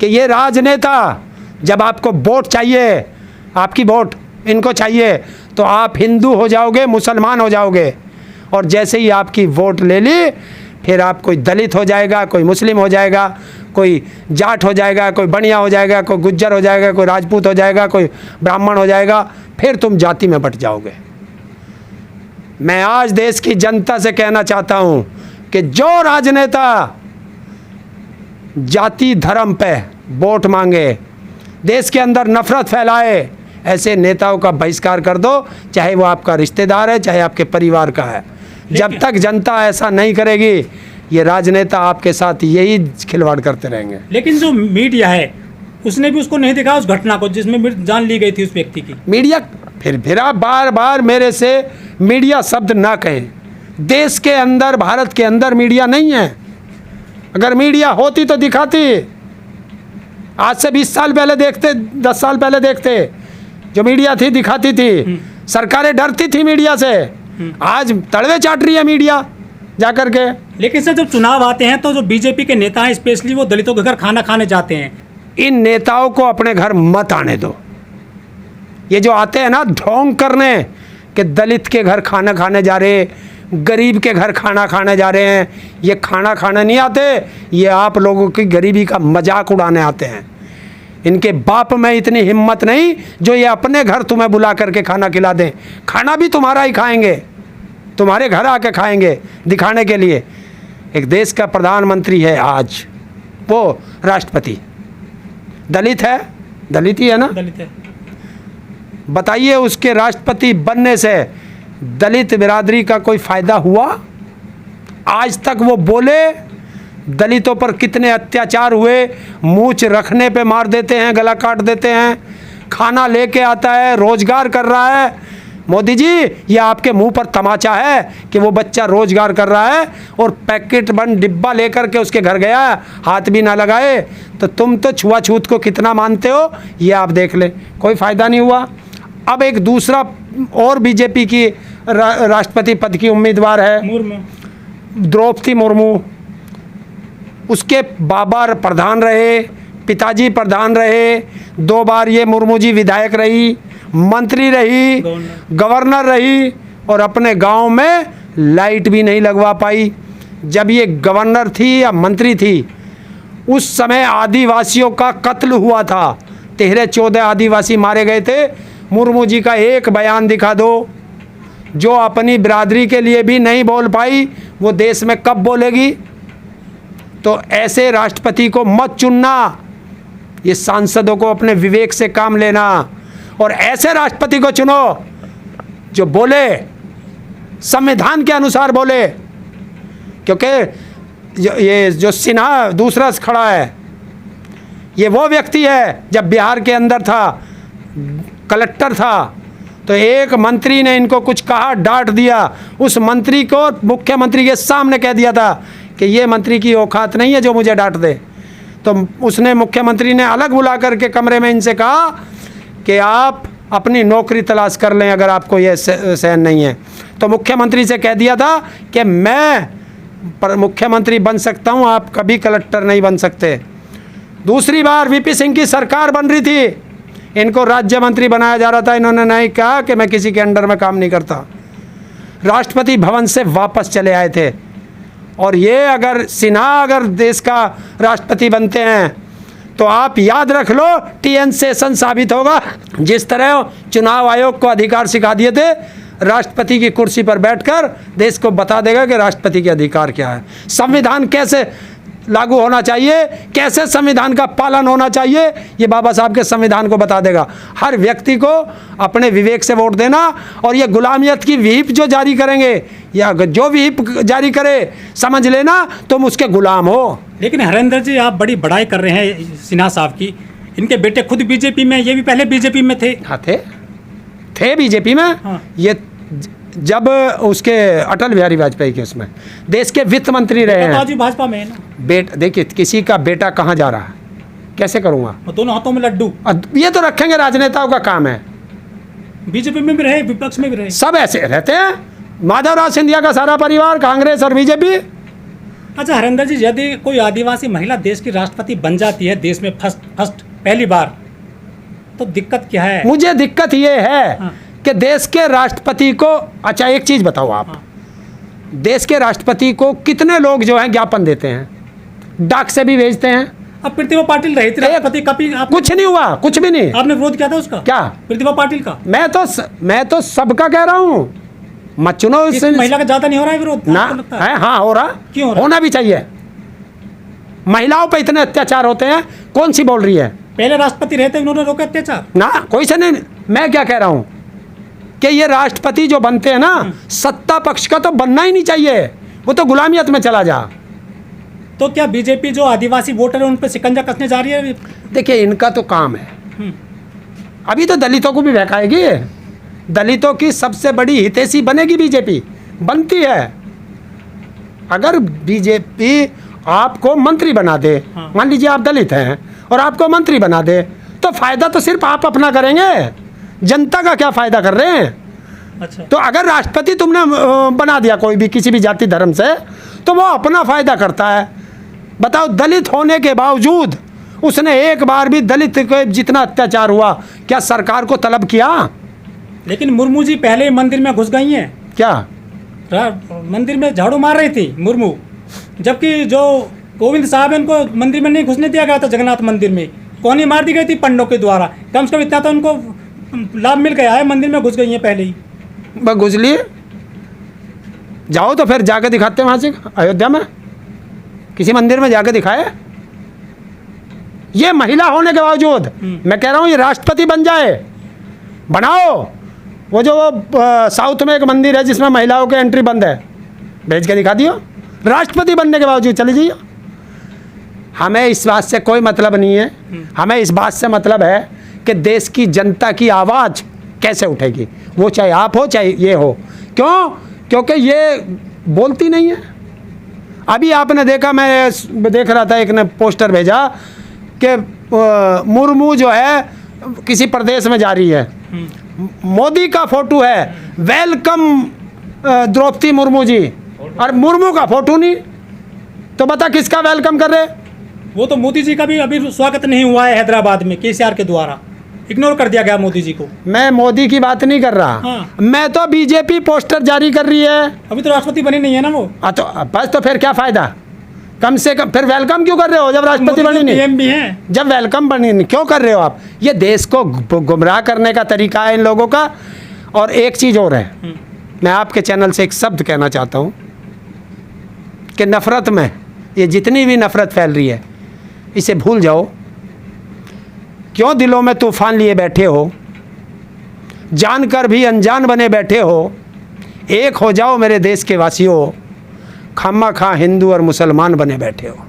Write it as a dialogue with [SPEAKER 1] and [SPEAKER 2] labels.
[SPEAKER 1] कि ये राजनेता जब आपको वोट चाहिए, आपकी वोट इनको चाहिए, तो आप हिंदू हो जाओगे, मुसलमान हो जाओगे, और जैसे ही आपकी वोट ले ली फिर आप कोई दलित हो जाएगा, कोई मुस्लिम हो जाएगा, कोई जाट हो जाएगा, कोई बनिया हो जाएगा, कोई गुज्जर हो जाएगा, कोई राजपूत हो जाएगा, कोई ब्राह्मण हो जाएगा, फिर तुम जाति में बंट जाओगे। मैं आज देश की जनता से कहना चाहता हूं कि जो राजनेता जाति धर्म पे वोट मांगे, देश के अंदर नफरत फैलाए, ऐसे नेताओं का बहिष्कार कर दो, चाहे वो आपका रिश्तेदार है, चाहे आपके परिवार का है। जब तक जनता ऐसा नहीं करेगी, ये राजनेता आपके साथ यही खिलवाड़ करते रहेंगे।
[SPEAKER 2] लेकिन जो मीडिया है उसने भी उसको नहीं दिखाया, उस घटना को जिसमें जान ली गई थी उस व्यक्ति की।
[SPEAKER 1] मीडिया फिर आप बार बार मेरे से मीडिया शब्द ना कहें। देश के अंदर, भारत के अंदर मीडिया नहीं है। अगर मीडिया होती तो दिखाती। आज से 20 साल पहले देखते, 10 साल पहले देखते, जो मीडिया थी दिखाती थी, सरकारें डरती थी मीडिया से। आज तड़वे चाट रही है मीडिया जाकर के।
[SPEAKER 2] लेकिन सर जब चुनाव आते हैं तो जो बीजेपी के नेता हैं, स्पेशली वो दलितों के घर खाना खाने जाते हैं।
[SPEAKER 1] इन नेताओं को अपने घर मत आने दो। ये जो आते हैं ना ढोंग करने कि दलित के घर खाना खाने जा रहे, गरीब के घर खाना खाने जा रहे हैं, ये खाना खाने नहीं आते, ये आप लोगों की गरीबी का मजाक उड़ाने आते हैं। इनके बाप में इतनी हिम्मत नहीं जो ये अपने घर तुम्हें बुला करके खाना खिला दें। खाना भी तुम्हारा ही खाएंगे, तुम्हारे घर आके खाएंगे दिखाने के लिए। एक देश का प्रधानमंत्री है आज, वो राष्ट्रपति दलित है, दलित ही है ना,
[SPEAKER 2] दलित है।
[SPEAKER 1] बताइए उसके राष्ट्रपति बनने से दलित बिरादरी का कोई फायदा हुआ? आज तक वो बोले दलितों पर कितने अत्याचार हुए, मूंछ रखने पे मार देते हैं, गला काट देते हैं, खाना लेके आता है, रोजगार कर रहा है। मोदी जी, ये आपके मुंह पर तमाचा है कि वो बच्चा रोजगार कर रहा है और पैकेट बंद डिब्बा लेकर के उसके घर गया, हाथ भी ना लगाए। तो तुम तो छुआछूत को कितना मानते हो ये आप देख ले, कोई फ़ायदा नहीं हुआ। अब एक दूसरा और बीजेपी की राष्ट्रपति पद की उम्मीदवार है द्रौपदी मुर्मू। उसके बाबा प्रधान रहे, पिताजी प्रधान रहे, 2 बार ये मुर्मू जी विधायक रही, मंत्री रही, गवर्नर रही, और अपने गांव में लाइट भी नहीं लगवा पाई। जब ये गवर्नर थी या मंत्री थी, उस समय आदिवासियों का कत्ल हुआ था, 13-14 आदिवासी मारे गए थे। मुर्मू जी का एक बयान दिखा दो जो अपनी बिरादरी के लिए भी नहीं बोल पाई, वो देश में कब बोलेगी? तो ऐसे राष्ट्रपति को मत चुनना, ये सांसदों को अपने विवेक से काम लेना, और ऐसे राष्ट्रपति को चुनो जो बोले संविधान के अनुसार बोले। क्योंकि ये जो सिन्हा दूसरा खड़ा है, ये वो व्यक्ति है जब बिहार के अंदर था, कलेक्टर था, तो एक मंत्री ने इनको कुछ कहा, डांट दिया, उस मंत्री को मुख्यमंत्री के सामने कह दिया था कि ये मंत्री की औकात नहीं है जो मुझे डांट दे। तो उसने, मुख्यमंत्री ने अलग बुला करके कमरे में इनसे कहा कि आप अपनी नौकरी तलाश कर लें अगर आपको ये सहन नहीं है। तो मुख्यमंत्री से कह दिया था कि मैं मुख्यमंत्री बन सकता हूं, आप कभी कलेक्टर नहीं बन सकते। दूसरी बार वीपी सिंह की सरकार बन रही थी, इनको राज्य मंत्री बनाया जा रहा था, इन्होंने नहीं कहा कि मैं किसी के अंडर में काम नहीं करता। राष्ट्रपति भवन से वापस चले आए थे। और ये अगर सिन्हा अगर देश का राष्ट्रपति बनते हैं तो आप याद रख लो TN सेशन साबित होगा। जिस तरह चुनाव आयोग को अधिकार सिखा दिए थे, राष्ट्रपति की कुर्सी पर बैठकर देश को बता देगा कि राष्ट्रपति के अधिकार क्या है, संविधान कैसे लागू होना चाहिए, कैसे संविधान का पालन होना चाहिए, ये बाबा साहब के संविधान को बता देगा। हर व्यक्ति को अपने विवेक से वोट देना, और ये गुलामियत की व्हिप जो जारी करेंगे या जो व्हिप जारी करे, समझ लेना तुम उसके गुलाम हो।
[SPEAKER 2] लेकिन हरेंद्र जी, आप बड़ी बड़ाई कर रहे हैं सिन्हा साहब की। इनके बेटे खुद बीजेपी में, ये भी पहले बीजेपी में थे।
[SPEAKER 1] हाँ, थे बीजेपी में। हाँ। ये जब उसके अटल बिहारी वाजपेयी के उसमें देश के वित्त मंत्री रहे हैं।
[SPEAKER 2] भाजपा में है ना।
[SPEAKER 1] देखिए, किसी का बेटा कहाँ जा रहा है, कैसे करूँगा?
[SPEAKER 2] दोनों हाथों में लड्डू।
[SPEAKER 1] ये तो रखेंगे, राजनेताओं का काम है।
[SPEAKER 2] बीजेपी में भी रहे, विपक्ष में भी रहे,
[SPEAKER 1] सब ऐसे रहते हैं। माधवराव सिंधिया का सारा परिवार कांग्रेस और बीजेपी,
[SPEAKER 2] अच्छा हरिंदर जी, यदि कोई आदिवासी महिला देश की राष्ट्रपति बन जाती है, देश में फर्स्ट पहली बार, तो दिक्कत क्या है?
[SPEAKER 1] मुझे दिक्कत ये है
[SPEAKER 2] हाँ।
[SPEAKER 1] कि देश के राष्ट्रपति को, अच्छा एक चीज बताओ आप,
[SPEAKER 2] हाँ।
[SPEAKER 1] देश के राष्ट्रपति को कितने लोग जो हैं ज्ञापन देते हैं, डाक से भी भेजते हैं।
[SPEAKER 2] अब प्रतिभा पाटिल रही थी राष्ट्रपति, कभी आप
[SPEAKER 1] कुछ नहीं हुआ, कुछ भी नहीं।
[SPEAKER 2] आपने विरोध किया था उसका?
[SPEAKER 1] क्या?
[SPEAKER 2] प्रतिभा पाटिल का?
[SPEAKER 1] मैं तो सबका कह रहा हूँ, मत चुनो
[SPEAKER 2] इस महिला का ज्यादा नहीं हो रहा है विरोध?
[SPEAKER 1] ना
[SPEAKER 2] आपको लगता
[SPEAKER 1] है? हाँ हो रहा।
[SPEAKER 2] क्यों हो रहा?
[SPEAKER 1] होना भी चाहिए। महिलाओं पे इतने अत्याचार होते हैं, कौन सी बोल रही है?
[SPEAKER 2] पहले राष्ट्रपति रहते उन्होंने रोका अत्याचार
[SPEAKER 1] ना, कोई से नहीं। मैं क्या कह रहा हूँ कि ये राष्ट्रपति जो बनते हैं ना, सत्ता पक्ष का तो बनना ही नहीं चाहिए, वो तो गुलामियत में चला जा।
[SPEAKER 2] तो क्या बीजेपी जो आदिवासी वोटर है उन पर शिकंजा कसने जा रही है?
[SPEAKER 1] देखिए इनका तो काम है, अभी तो दलितों को भी बहकाएगी, दलितों की सबसे बड़ी हितैषी बनेगी बीजेपी, बनती है। अगर बीजेपी आपको मंत्री बना दे,
[SPEAKER 2] हाँ।
[SPEAKER 1] मान लीजिए आप दलित हैं और आपको मंत्री बना दे, तो फायदा तो सिर्फ आप अपना करेंगे, जनता का क्या फायदा कर रहे हैं?
[SPEAKER 2] अच्छा,
[SPEAKER 1] तो अगर राष्ट्रपति तुमने बना दिया कोई भी किसी भी जाति धर्म से, तो वो अपना फायदा करता है। बताओ, दलित होने के बावजूद उसने एक बार भी दलित के जितना अत्याचार हुआ, क्या सरकार को तलब किया?
[SPEAKER 2] लेकिन मुर्मू जी पहले ही मंदिर में घुस गई हैं।
[SPEAKER 1] क्या?
[SPEAKER 2] मंदिर में झाड़ू मार रही थी मुर्मू, जबकि जो गोविंद साहब है उनको मंदिर में नहीं घुसने दिया गया था। जगन्नाथ मंदिर में कोनी मार दी गई थी पंडों के द्वारा। कम से कम इतना तो उनको लाभ मिल गया है, मंदिर में घुस गई हैं पहले ही।
[SPEAKER 1] बस घुस लिए, जाओ तो फिर जाके दिखाते हैं वहाँ से, अयोध्या में किसी मंदिर में जाके दिखाए। ये महिला होने के बावजूद मैं कह रहा हूँ ये राष्ट्रपति बन जाए, बनाओ। वो जो साउथ में एक मंदिर है जिसमें महिलाओं की एंट्री बंद है, भेज के दिखा दियो। राष्ट्रपति बनने के बावजूद चली जाइए। हमें इस बात से कोई मतलब नहीं है, हमें इस बात से मतलब है कि देश की जनता की आवाज़ कैसे उठेगी, वो चाहे आप हो चाहे ये हो। क्यों? क्योंकि ये बोलती नहीं है। अभी आपने देखा, मैं देख रहा था, एक ने पोस्टर भेजा कि मुर्मू जो है किसी प्रदेश में जा रही है, मोदी का फोटो है, वेलकम द्रौपदी मुर्मू जी, और मुर्मू का फोटो नहीं। तो बता किसका वेलकम कर रहे?
[SPEAKER 2] वो तो मोदी जी का भी अभी स्वागत नहीं हुआ है हैदराबाद में, केसीआर के द्वारा इग्नोर कर दिया गया मोदी जी को।
[SPEAKER 1] मैं मोदी की बात नहीं कर रहा।
[SPEAKER 2] हाँ।
[SPEAKER 1] मैं तो बीजेपी पोस्टर जारी कर रही है।
[SPEAKER 2] अभी तो राष्ट्रपति बनी नहीं है ना वो।
[SPEAKER 1] तो बस, तो फिर क्या फायदा? कम से कम फिर वेलकम क्यों कर रहे हो जब राष्ट्रपति बनी नहीं?
[SPEAKER 2] पीएम भी है।
[SPEAKER 1] जब वेलकम बनी नहीं क्यों कर रहे हो आप? ये देश को गुमराह करने का तरीका है इन लोगों का। और एक चीज़ और है, मैं आपके चैनल से एक शब्द कहना चाहता हूँ कि नफ़रत में, ये जितनी भी नफ़रत फैल रही है, इसे भूल जाओ। क्यों दिलों में तूफान लिए बैठे हो? जानकर भी अनजान बने बैठे हो। एक हो जाओ मेरे देश के वासियों, खामा खा हिंदू और मुसलमान बने बैठे हो।